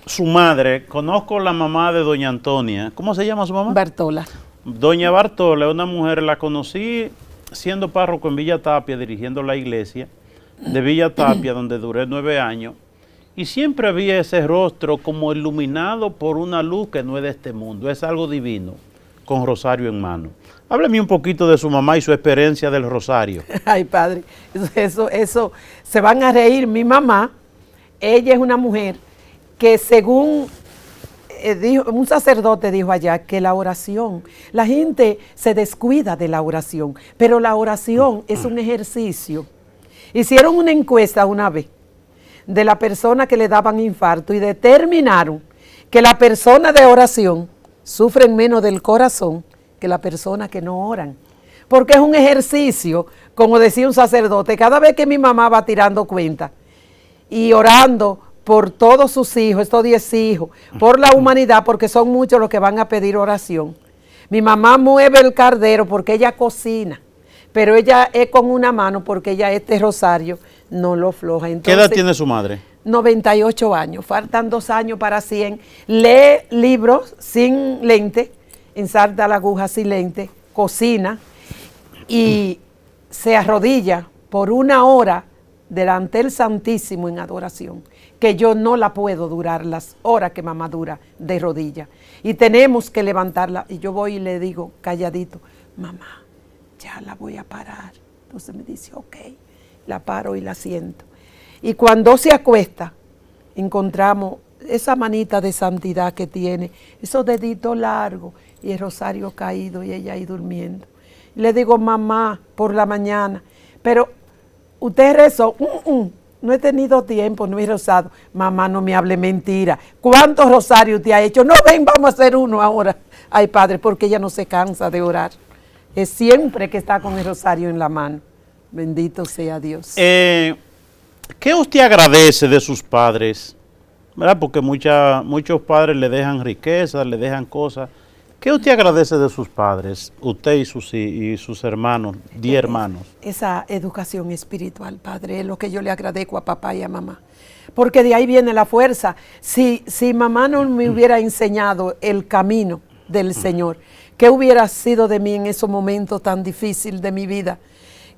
Su madre, conozco la mamá de doña Antonia, ¿cómo se llama su mamá? Bartola. Doña Bartola, una mujer, la conocí siendo párroco en Villa Tapia, dirigiendo la iglesia de Villa Tapia, donde duré 9 años, y siempre había ese rostro como iluminado por una luz que no es de este mundo, es algo divino, con rosario en mano. Hábleme un poquito de su mamá y su experiencia del rosario. Ay, padre, eso, se van a reír. Mi mamá, ella es una mujer que según dijo, un sacerdote dijo allá que la oración, la gente se descuida de la oración, pero la oración es un ejercicio. Hicieron una encuesta una vez de la persona que le daban infarto y determinaron que la persona de oración sufren menos del corazón que la persona que no oran. Porque es un ejercicio, como decía un sacerdote, cada vez que mi mamá va tirando cuenta y orando por todos sus hijos, estos 10 hijos, por la humanidad, porque son muchos los que van a pedir oración. Mi mamá mueve el cardero porque ella cocina, pero ella es con una mano porque ella este rosario no lo floja. Entonces, ¿qué edad tiene su madre? 98 años, faltan 2 años para 100. Lee libros sin lente, ensarta la aguja sin lente, cocina y se arrodilla por 1 hora delante del Santísimo en adoración, que yo no la puedo durar las horas que mamá dura de rodilla. Y tenemos que levantarla. Y yo voy y le digo calladito, mamá, ya la voy a parar. Entonces me dice, ok, la paro y la siento. Y cuando se acuesta, encontramos esa manita de santidad que tiene, esos deditos largos y el rosario caído y ella ahí durmiendo. Y le digo, mamá, por la mañana, pero usted rezó, no he tenido tiempo, no he rezado. Mamá, no me hable mentira. ¿Cuántos rosarios te ha hecho? No, ven, vamos a hacer uno ahora. Ay, padre, porque ella no se cansa de orar. Es siempre que está con el rosario en la mano. Bendito sea Dios. ¿Qué usted agradece de sus padres? ¿Verdad? Porque muchos padres le dejan riquezas, le dejan cosas. ¿Qué usted agradece de sus padres, usted y sus hermanos, 10 hermanos? Esa educación espiritual, padre, es lo que yo le agradezco a papá y a mamá. Porque de ahí viene la fuerza. Si mamá no me hubiera enseñado el camino del Señor, ¿qué hubiera sido de mí en esos momentos tan difíciles de mi vida?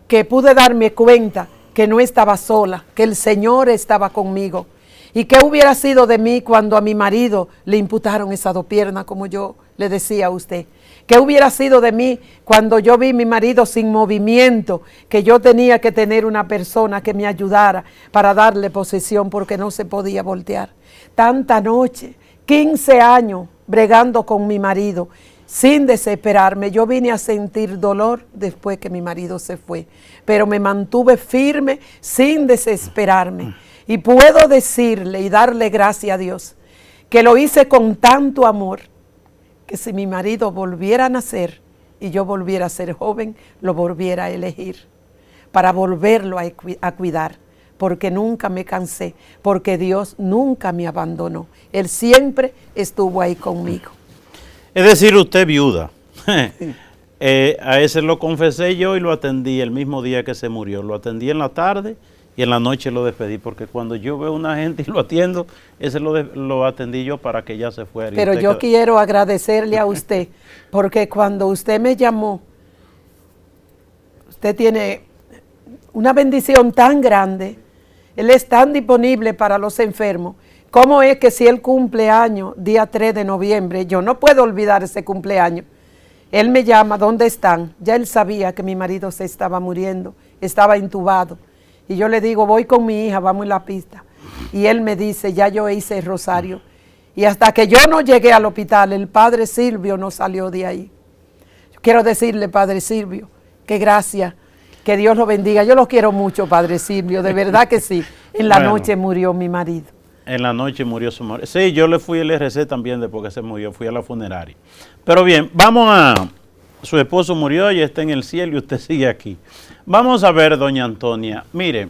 Que pude darme cuenta que no estaba sola, que el Señor estaba conmigo. ¿Y qué hubiera sido de mí cuando a mi marido le imputaron esas 2 piernas, como yo le decía a usted? ¿Qué hubiera sido de mí cuando yo vi a mi marido sin movimiento, que yo tenía que tener una persona que me ayudara para darle posesión porque no se podía voltear? Tanta noche, 15 años bregando con mi marido, sin desesperarme. Yo vine a sentir dolor después que mi marido se fue, pero me mantuve firme sin desesperarme. Y puedo decirle y darle gracias a Dios que lo hice con tanto amor, que si mi marido volviera a nacer y yo volviera a ser joven, lo volviera a elegir para volverlo a cuidar, porque nunca me cansé, porque Dios nunca me abandonó. Él siempre estuvo ahí conmigo. Es decir, usted viuda. A ese lo confesé yo y lo atendí el mismo día que se murió. Lo atendí en la tarde y en la noche lo despedí, porque cuando yo veo a una gente y lo atiendo, ese lo atendí yo para que ya se fuera. Pero yo quiero agradecerle a usted, porque cuando usted me llamó, usted tiene una bendición tan grande. Él es tan disponible para los enfermos. ¿Cómo es que si él cumple años, día 3 de noviembre, yo no puedo olvidar ese cumpleaños? Él me llama, ¿dónde están? Ya él sabía que mi marido se estaba muriendo, estaba intubado. Y yo le digo, voy con mi hija, vamos en la pista. Y él me dice, ya yo hice el rosario. Y hasta que yo no llegué al hospital, el padre Silvio no salió de ahí. Yo quiero decirle, padre Silvio, que gracias, que Dios lo bendiga. Yo lo quiero mucho, padre Silvio, de verdad que sí. En la noche murió mi marido. En la noche murió su marido. Sí, yo le fui al RC también después que se murió, fui a la funeraria. Pero bien, vamos a... Su esposo murió y está en el cielo y usted sigue aquí. Vamos a ver, doña Antonia. Mire,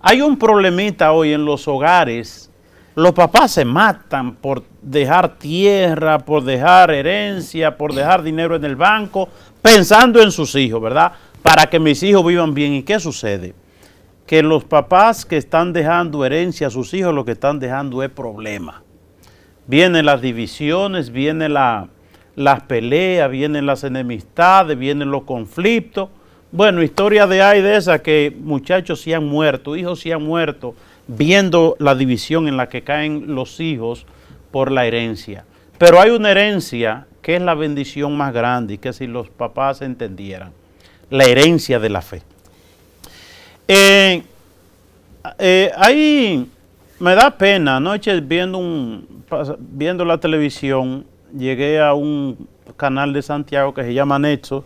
hay un problemita hoy en los hogares. Los papás se matan por dejar tierra, por dejar herencia, por dejar dinero en el banco, pensando en sus hijos, ¿verdad? Para que mis hijos vivan bien. ¿Y qué sucede? Que los papás que están dejando herencia a sus hijos, lo que están dejando es problema. Vienen las divisiones, vienen las peleas, vienen las enemistades, vienen los conflictos. Bueno, historia hay de esa que muchachos se han muerto, hijos se han muerto, viendo la división en la que caen los hijos por la herencia. Pero hay una herencia que es la bendición más grande y que si los papás entendieran, la herencia de la fe. Ahí me da pena, anoche viendo la televisión, llegué a un canal de Santiago que se llama Nexo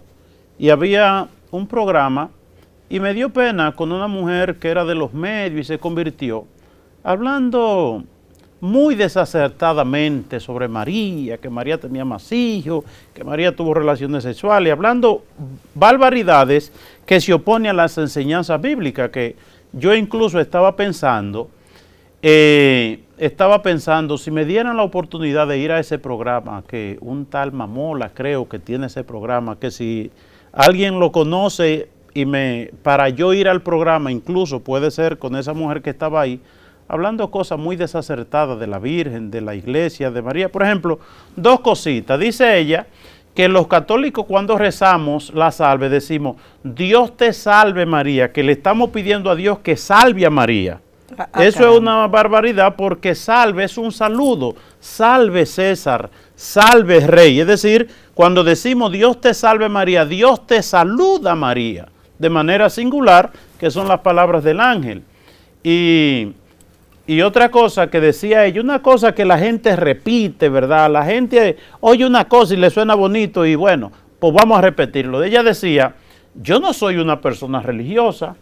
y había un programa y me dio pena con una mujer que era de los medios y se convirtió hablando muy desacertadamente sobre María, que María tenía más hijos, que María tuvo relaciones sexuales, hablando barbaridades que se oponen a las enseñanzas bíblicas, que yo incluso estaba pensando, si me dieran la oportunidad de ir a ese programa, que un tal Mamola creo que tiene ese programa, que si alguien lo conoce para yo ir al programa, incluso puede ser con esa mujer que estaba ahí, hablando cosas muy desacertadas de la Virgen, de la Iglesia, de María. Por ejemplo, dos cositas. Dice ella que los católicos cuando rezamos la salve decimos, Dios te salve María, que le estamos pidiendo a Dios que salve a María. Eso es una barbaridad porque salve es un saludo. Salve César, salve Rey. Es decir, cuando decimos Dios te salve María, Dios te saluda María. De manera singular, que son las palabras del ángel. Y otra cosa que decía ella, una cosa que la gente repite, ¿verdad? La gente oye una cosa y le suena bonito y bueno, pues vamos a repetirlo. Ella decía, yo no soy una persona religiosa.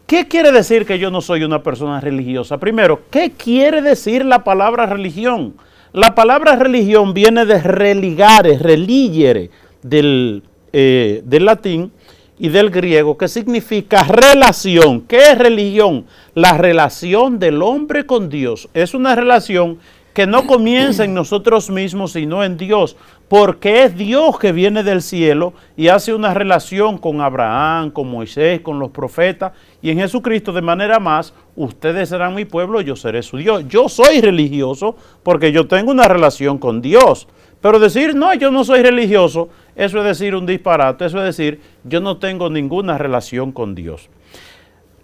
¿Qué quiere decir que yo no soy una persona religiosa? Primero, ¿qué quiere decir la palabra religión? La palabra religión viene de religare, religere, del latín y del griego, que significa relación. ¿Qué es religión? La relación del hombre con Dios. Es una relación que no comienza en nosotros mismos, sino en Dios, porque es Dios que viene del cielo y hace una relación con Abraham, con Moisés, con los profetas, y en Jesucristo de manera más, ustedes serán mi pueblo, yo seré su Dios. Yo soy religioso porque yo tengo una relación con Dios. Pero decir, no, yo no soy religioso, eso es decir un disparate, eso es decir, yo no tengo ninguna relación con Dios.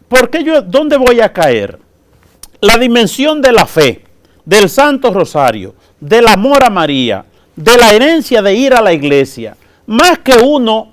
¿Por qué dónde voy a caer? La dimensión de la fe, del Santo Rosario, del amor a María, de la herencia de ir a la iglesia, más que uno,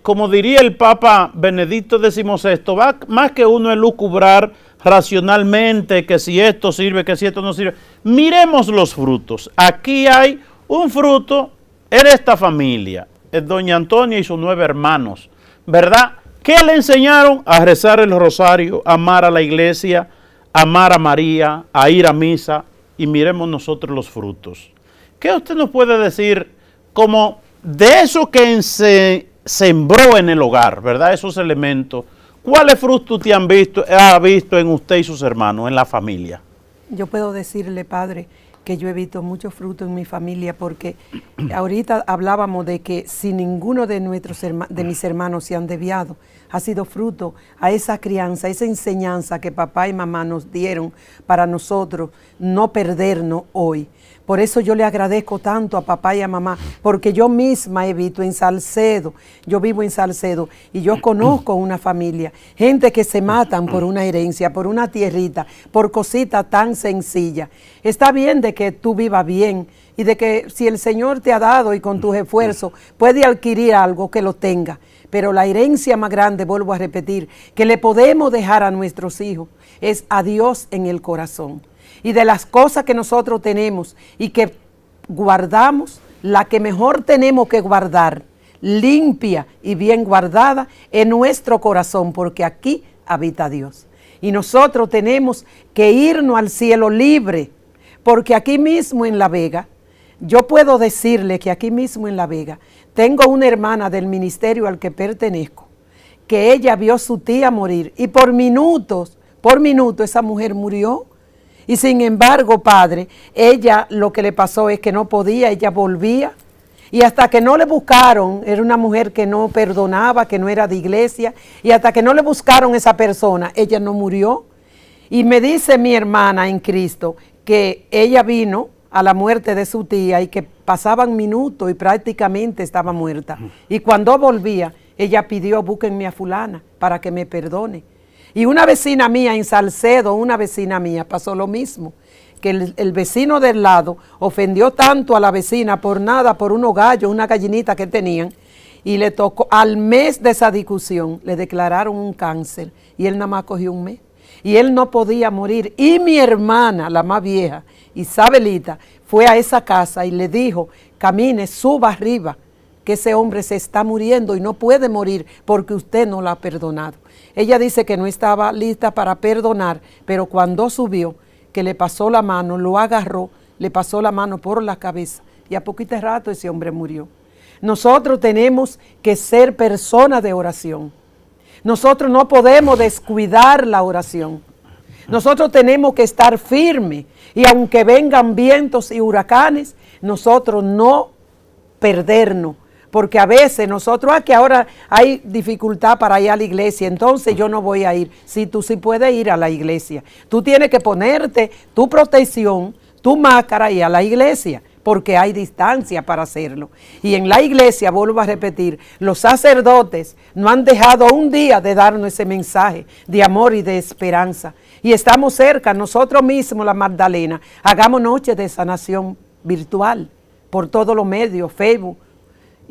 como diría el Papa Benedicto XVI, más que uno elucubrar racionalmente que si esto sirve, que si esto no sirve. Miremos los frutos. Aquí hay un fruto en esta familia, es doña Antonia y sus 9 hermanos, ¿verdad? ¿Qué le enseñaron? A rezar el rosario, a amar a la iglesia, a amar a María, a ir a misa, y miremos nosotros los frutos. ¿Qué usted nos puede decir como de eso que se sembró en el hogar, ¿verdad? Esos elementos. ¿Cuáles frutos usted ha visto en usted y sus hermanos, en la familia? Yo puedo decirle, padre, que yo he visto mucho fruto en mi familia porque ahorita hablábamos de que si ninguno de mis hermanos se han desviado, ha sido fruto a esa crianza, esa enseñanza que papá y mamá nos dieron para nosotros no perdernos hoy. Por eso yo le agradezco tanto a papá y a mamá, porque yo misma he visto en Salcedo, yo vivo en Salcedo y yo conozco una familia, gente que se matan por una herencia, por una tierrita, por cositas tan sencillas. Está bien de que tú vivas bien y de que si el Señor te ha dado y con tus esfuerzos puede adquirir algo, que lo tenga. Pero la herencia más grande, vuelvo a repetir, que le podemos dejar a nuestros hijos es a Dios en el corazón. Y de las cosas que nosotros tenemos y que guardamos, la que mejor tenemos que guardar, limpia y bien guardada, es nuestro corazón, porque aquí habita Dios. Y nosotros tenemos que irnos al cielo libre, porque aquí mismo en La Vega, yo puedo decirle que aquí mismo en La Vega, tengo una hermana del ministerio al que pertenezco, que ella vio a su tía morir y por minutos esa mujer murió. Y sin embargo, padre, ella lo que le pasó es que no podía, ella volvía. Y hasta que no le buscaron, era una mujer que no perdonaba, que no era de iglesia, y hasta que no le buscaron esa persona, ella no murió. Y me dice mi hermana en Cristo que ella vino a la muerte de su tía y que pasaban minutos y prácticamente estaba muerta. Y cuando volvía, ella pidió, búsquenme a fulana para que me perdone. Y una vecina mía en Salcedo, una vecina mía, pasó lo mismo, que el vecino del lado ofendió tanto a la vecina por nada, por unos gallos, una gallinita que tenían, y le tocó, al mes de esa discusión, le declararon un cáncer, y él nada más cogió un mes, y él no podía morir. Y mi hermana, la más vieja, Isabelita, fue a esa casa y le dijo, camine, suba arriba, que ese hombre se está muriendo y no puede morir porque usted no lo ha perdonado. Ella dice que no estaba lista para perdonar, pero cuando subió, que le pasó la mano, lo agarró, le pasó la mano por la cabeza y a poquito rato ese hombre murió. Nosotros tenemos que ser personas de oración. Nosotros no podemos descuidar la oración. Nosotros tenemos que estar firmes y aunque vengan vientos y huracanes, nosotros no perdernos. Porque a veces nosotros, que ahora hay dificultad para ir a la iglesia, entonces yo no voy a ir. Si tú sí puedes ir a la iglesia, tú tienes que ponerte tu protección, tu máscara y a la iglesia, porque hay distancia para hacerlo. Y en la iglesia, vuelvo a repetir, los sacerdotes no han dejado un día de darnos ese mensaje de amor y de esperanza. Y estamos cerca, nosotros mismos, la Magdalena, hagamos noches de sanación virtual por todos los medios, Facebook,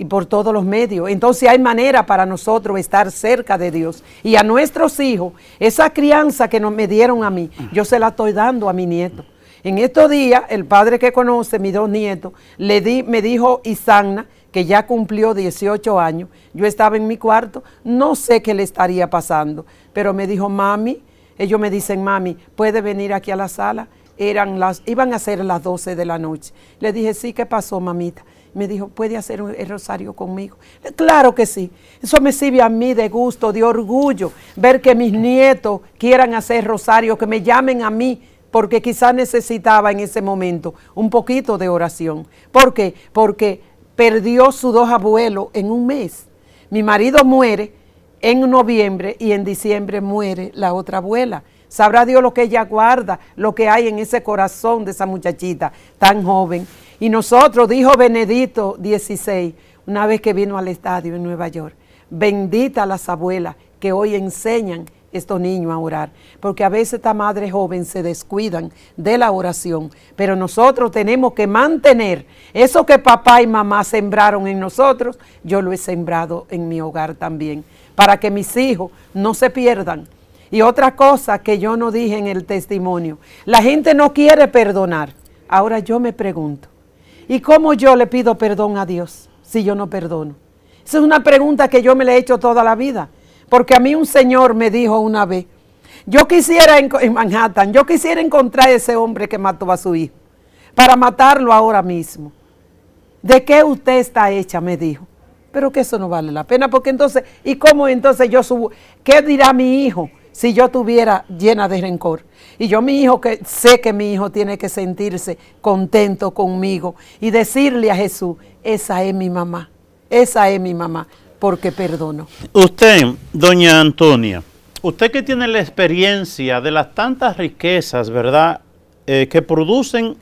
y por todos los medios. Entonces hay manera para nosotros estar cerca de Dios. Y a nuestros hijos, esa crianza que me dieron a mí, yo se la estoy dando a mi nieto. En estos días, el padre que conoce mis dos nietos, me dijo Isagna, que ya cumplió 18 años, yo estaba en mi cuarto, no sé qué le estaría pasando, pero me dijo, mami, ellos me dicen, mami, ¿puede venir aquí a la sala? Iban a ser las 12 de la noche. Le dije, sí, ¿qué pasó, mamita? Me dijo, ¿puede hacer el rosario conmigo? Claro que sí. Eso me sirve a mí de gusto, de orgullo, ver que mis nietos quieran hacer rosario, que me llamen a mí, porque quizás necesitaba en ese momento un poquito de oración. ¿Por qué? Porque perdió sus dos abuelos en un mes. Mi marido muere en noviembre y en diciembre muere la otra abuela. Sabrá Dios lo que ella guarda, lo que hay en ese corazón de esa muchachita tan joven. Y nosotros, dijo Benedicto XVI, una vez que vino al estadio en Nueva York, bendita las abuelas que hoy enseñan estos niños a orar, porque a veces estas madres jóvenes se descuidan de la oración, pero nosotros tenemos que mantener eso que papá y mamá sembraron en nosotros, yo lo he sembrado en mi hogar también, para que mis hijos no se pierdan. Y otra cosa que yo no dije en el testimonio, la gente no quiere perdonar. Ahora yo me pregunto, ¿y cómo yo le pido perdón a Dios si yo no perdono? Esa es una pregunta que yo me la he hecho toda la vida, porque a mí un señor me dijo una vez, yo quisiera en Manhattan, yo quisiera encontrar a ese hombre que mató a su hijo, para matarlo ahora mismo. ¿De qué usted está hecha? Me dijo. Pero que eso no vale la pena, porque entonces, ¿y cómo entonces yo subo? ¿Qué dirá mi hijo si yo estuviera llena de rencor? Y yo mi hijo, que sé que mi hijo tiene que sentirse contento conmigo y decirle a Jesús, esa es mi mamá, porque perdono. Usted, doña Antonia, usted que tiene la experiencia de las tantas riquezas, ¿verdad?, que producen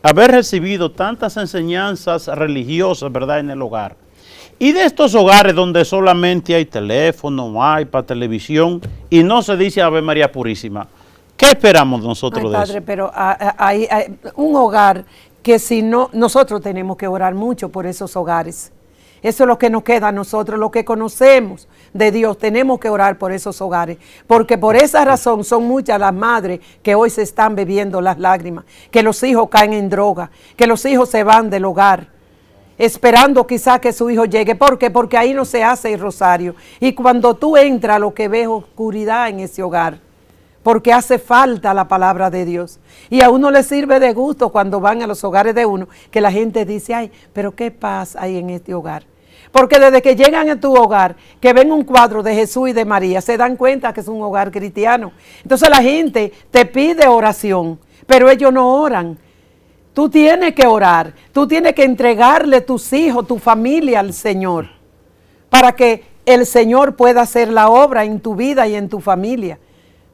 haber recibido tantas enseñanzas religiosas, ¿verdad?, en el hogar. Y de estos hogares donde solamente hay teléfono, iPad, televisión, y no se dice Ave María Purísima, ¿qué esperamos nosotros de Padre, eso? pero hay un hogar que si no, nosotros tenemos que orar mucho por esos hogares. Eso es lo que nos queda a nosotros, lo que conocemos de Dios, tenemos que orar por esos hogares, porque por esa razón son muchas las madres que hoy se están bebiendo las lágrimas, que los hijos caen en droga, que los hijos se van del hogar, esperando quizás que su hijo llegue. ¿Por qué? Porque ahí no se hace el rosario. Y cuando tú entras, lo que ves es oscuridad en ese hogar, porque hace falta la palabra de Dios. Y a uno le sirve de gusto cuando van a los hogares de uno, que la gente dice, ay, pero qué paz hay en este hogar. Porque desde que llegan a tu hogar, que ven un cuadro de Jesús y de María, se dan cuenta que es un hogar cristiano. Entonces la gente te pide oración, pero ellos no oran. Tú tienes que orar, tú tienes que entregarle tus hijos, tu familia al Señor, para que el Señor pueda hacer la obra en tu vida y en tu familia.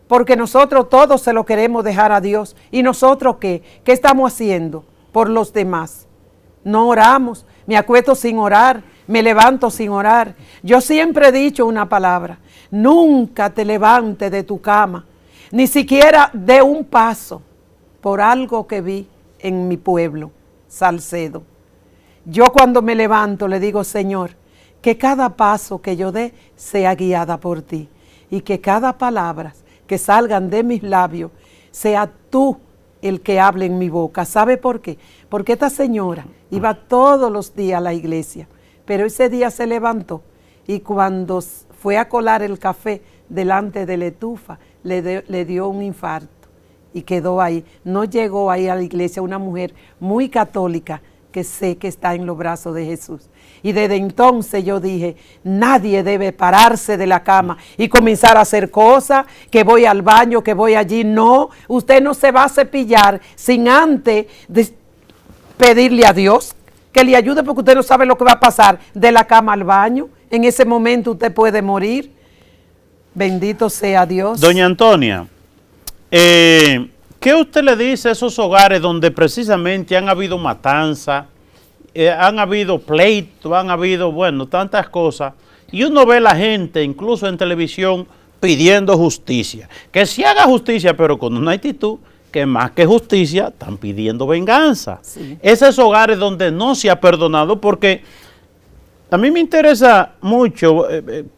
Porque nosotros todos se lo queremos dejar a Dios. ¿Y nosotros qué? ¿Qué estamos haciendo por los demás? No oramos, me acuesto sin orar, me levanto sin orar. Yo siempre he dicho una palabra: nunca te levantes de tu cama, ni siquiera de un paso, por algo que vi en mi pueblo, Salcedo. Yo cuando me levanto le digo, Señor, que cada paso que yo dé sea guiada por ti, y que cada palabra que salgan de mis labios sea tú el que hable en mi boca. ¿Sabe por qué? Porque esta señora iba todos los días a la iglesia, pero ese día se levantó y cuando fue a colar el café delante de la estufa, le dio un infarto y quedó ahí. No llegó ahí a la iglesia, una mujer muy católica que sé que está en los brazos de Jesús. Y desde entonces yo dije, nadie debe pararse de la cama y comenzar a hacer cosas, que voy al baño, que voy allí. No, usted no se va a cepillar sin antes pedirle a Dios que le ayude, porque usted no sabe lo que va a pasar de la cama al baño. En ese momento usted puede morir. Bendito sea Dios. Doña Antonia, ¿qué usted le dice a esos hogares donde precisamente han habido matanzas, han habido pleitos, han habido, bueno, tantas cosas, y uno ve a la gente, incluso en televisión, pidiendo justicia? Que se haga justicia, pero con una actitud que más que justicia, están pidiendo venganza. Sí. Esos hogares donde no se ha perdonado, porque a mí me interesa mucho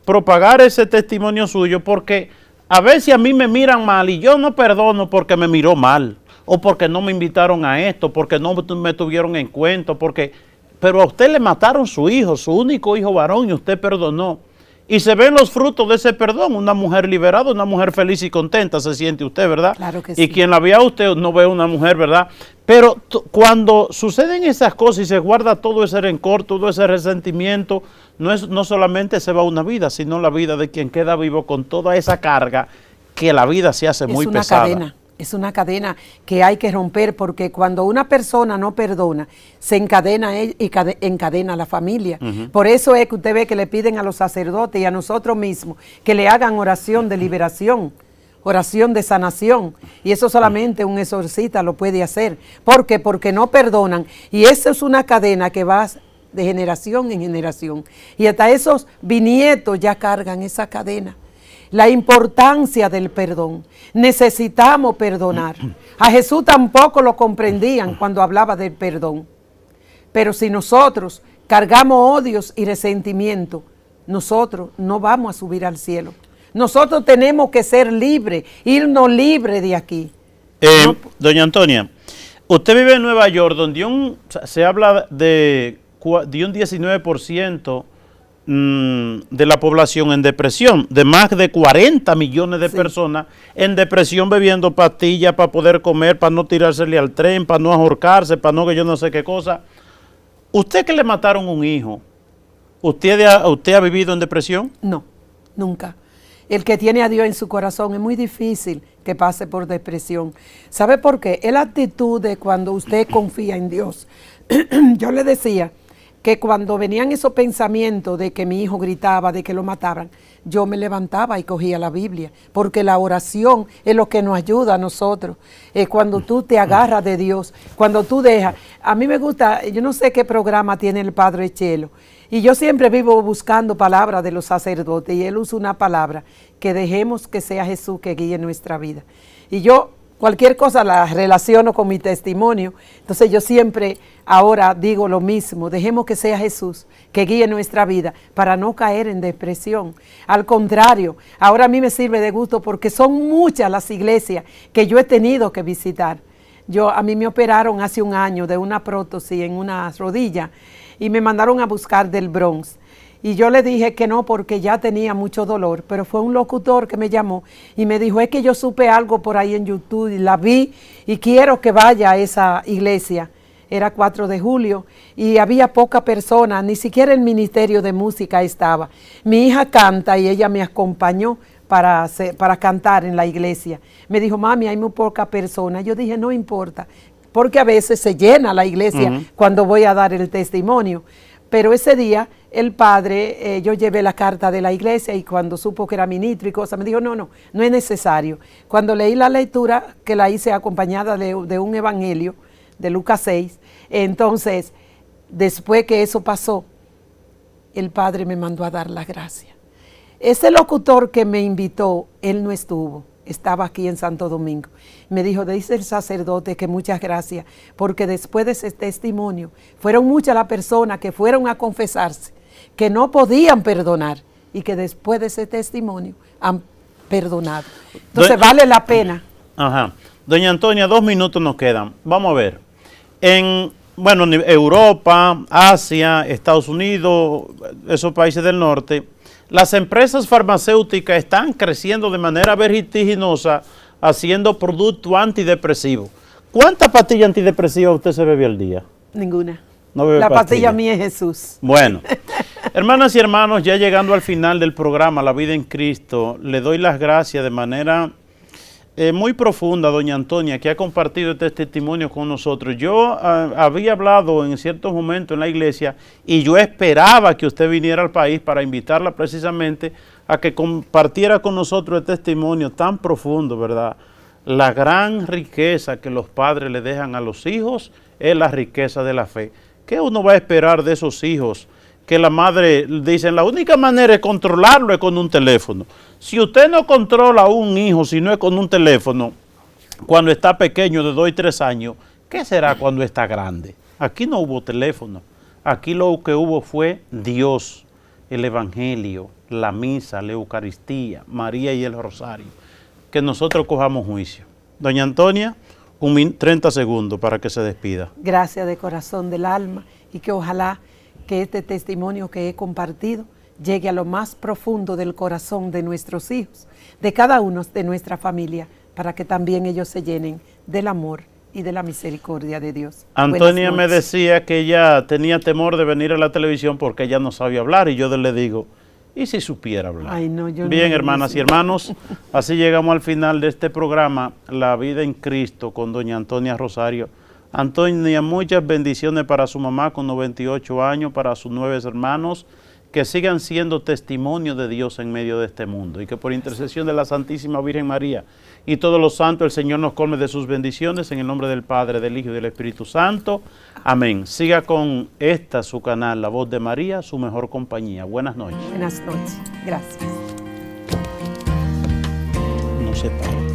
propagar ese testimonio suyo, porque a veces a mí me miran mal y yo no perdono porque me miró mal, o porque no me invitaron a esto, porque no me tuvieron en cuenta, pero a usted le mataron su hijo, su único hijo varón, y usted perdonó. Y se ven los frutos de ese perdón, una mujer liberada, una mujer feliz y contenta se siente usted, ¿verdad? Claro que y sí. quien la vea a usted no ve una mujer, ¿verdad? Pero cuando suceden esas cosas y se guarda todo ese rencor, todo ese resentimiento, no solamente se va una vida, sino la vida de quien queda vivo con toda esa carga que la vida se hace muy pesada. Es una cadena que hay que romper, porque cuando una persona no perdona, se encadena y encadena a la familia. Por eso es que usted ve que le piden a los sacerdotes y a nosotros mismos que le hagan oración de liberación, oración de sanación. Y eso solamente un exorcista lo puede hacer. ¿Por qué? Porque no perdonan. Y eso es una cadena que va de generación en generación. Y hasta esos bisnietos ya cargan esa cadena. La importancia del perdón. Necesitamos perdonar. A Jesús tampoco lo comprendían cuando hablaba del perdón. Pero si nosotros cargamos odios y resentimiento, nosotros no vamos a subir al cielo. Nosotros tenemos que ser libres, irnos libres de aquí. No. Doña Antonia, usted vive en Nueva York, donde se habla de un 19% de la población en depresión, de más de 40 millones de personas en depresión, bebiendo pastillas para poder comer, para no tirársele al tren, para no ahorcarse, para no que yo no sé qué cosa. ¿Usted que le mataron un hijo, usted ha vivido en depresión? No, nunca. El que tiene a Dios en su corazón es muy difícil que pase por depresión. ¿Sabe por qué? Es la actitud de cuando usted confía en Dios. Yo le decía que cuando venían esos pensamientos de que mi hijo gritaba, de que lo mataban, yo me levantaba y cogía la Biblia, porque la oración es lo que nos ayuda a nosotros. Cuando tú te agarras de Dios, cuando tú dejas. A mí me gusta, yo no sé qué programa tiene el Padre Chelo, y yo siempre vivo buscando palabras de los sacerdotes, y él usa una palabra, que dejemos que sea Jesús que guíe nuestra vida. Y yo cualquier cosa la relaciono con mi testimonio, entonces yo siempre ahora digo lo mismo, dejemos que sea Jesús que guíe nuestra vida para no caer en depresión. Al contrario, ahora a mí me sirve de gusto porque son muchas las iglesias que yo he tenido que visitar. A mí me operaron hace un año de una prótesis en una rodilla y me mandaron a buscar del Bronx. Y yo le dije que no porque ya tenía mucho dolor, pero fue un locutor que me llamó y me dijo, es que yo supe algo por ahí en YouTube y la vi y quiero que vaya a esa iglesia. Era 4 de julio y había poca persona, ni siquiera el ministerio de música estaba. Mi hija canta y ella me acompañó para cantar en la iglesia. Me dijo, mami, hay muy poca persona. Yo dije, no importa, porque a veces se llena la iglesia cuando voy a dar el testimonio. Pero ese día el padre, yo llevé la carta de la iglesia y cuando supo que era ministro y cosas, me dijo, no es necesario. Cuando leí la lectura, que la hice acompañada de un evangelio, de Lucas 6, entonces, después que eso pasó, el padre me mandó a dar las gracias. Ese locutor que me invitó, él no estuvo, estaba aquí en Santo Domingo. Me dijo, dice el sacerdote que muchas gracias, porque después de ese testimonio, fueron muchas las personas que fueron a confesarse, que no podían perdonar, y que después de ese testimonio han perdonado. Entonces vale la pena. Ajá. Doña Antonia, 2 minutos nos quedan. Vamos a ver. En Europa, Asia, Estados Unidos, esos países del norte, las empresas farmacéuticas están creciendo de manera vertiginosa haciendo productos antidepresivos. ¿Cuántas pastillas antidepresivas usted se bebe al día? Ninguna. No bebe La pastilla mía es Jesús. Bueno, hermanas y hermanos, ya llegando al final del programa La Vida en Cristo, le doy las gracias de manera muy profunda a doña Antonia, que ha compartido este testimonio con nosotros. Yo había hablado en ciertos momentos en la iglesia y yo esperaba que usted viniera al país para invitarla precisamente a que compartiera con nosotros el testimonio tan profundo, ¿verdad? La gran riqueza que los padres le dejan a los hijos es la riqueza de la fe. ¿Qué uno va a esperar de esos hijos? Que la madre dice, la única manera de controlarlo es con un teléfono. Si usted no controla a un hijo, si no es con un teléfono, cuando está pequeño de 2 y 3 años, ¿qué será cuando está grande? Aquí no hubo teléfono. Aquí lo que hubo fue Dios, el Evangelio, la misa, la Eucaristía, María y el Rosario. Que nosotros cojamos juicio. Doña Antonia, 30 segundos para que se despida. Gracias de corazón del alma y que ojalá que este testimonio que he compartido llegue a lo más profundo del corazón de nuestros hijos, de cada uno de nuestra familia, para que también ellos se llenen del amor y de la misericordia de Dios. Antonia me decía que ella tenía temor de venir a la televisión porque ella no sabía hablar y yo le digo, ¿y si supiera hablar? Ay, no, yo Bien, no, hermanas y hermanos, así llegamos al final de este programa, La Vida en Cristo, con doña Antonia Rosario. Antonia, muchas bendiciones para su mamá con 98 años, para sus 9 hermanos, que sigan siendo testimonio de Dios en medio de este mundo y que por intercesión de la Santísima Virgen María y todos los santos el Señor nos colme de sus bendiciones en el nombre del Padre, del Hijo y del Espíritu Santo. Amén. Siga con su canal, La Voz de María, su mejor compañía. Buenas noches. Buenas noches. Gracias. No se para.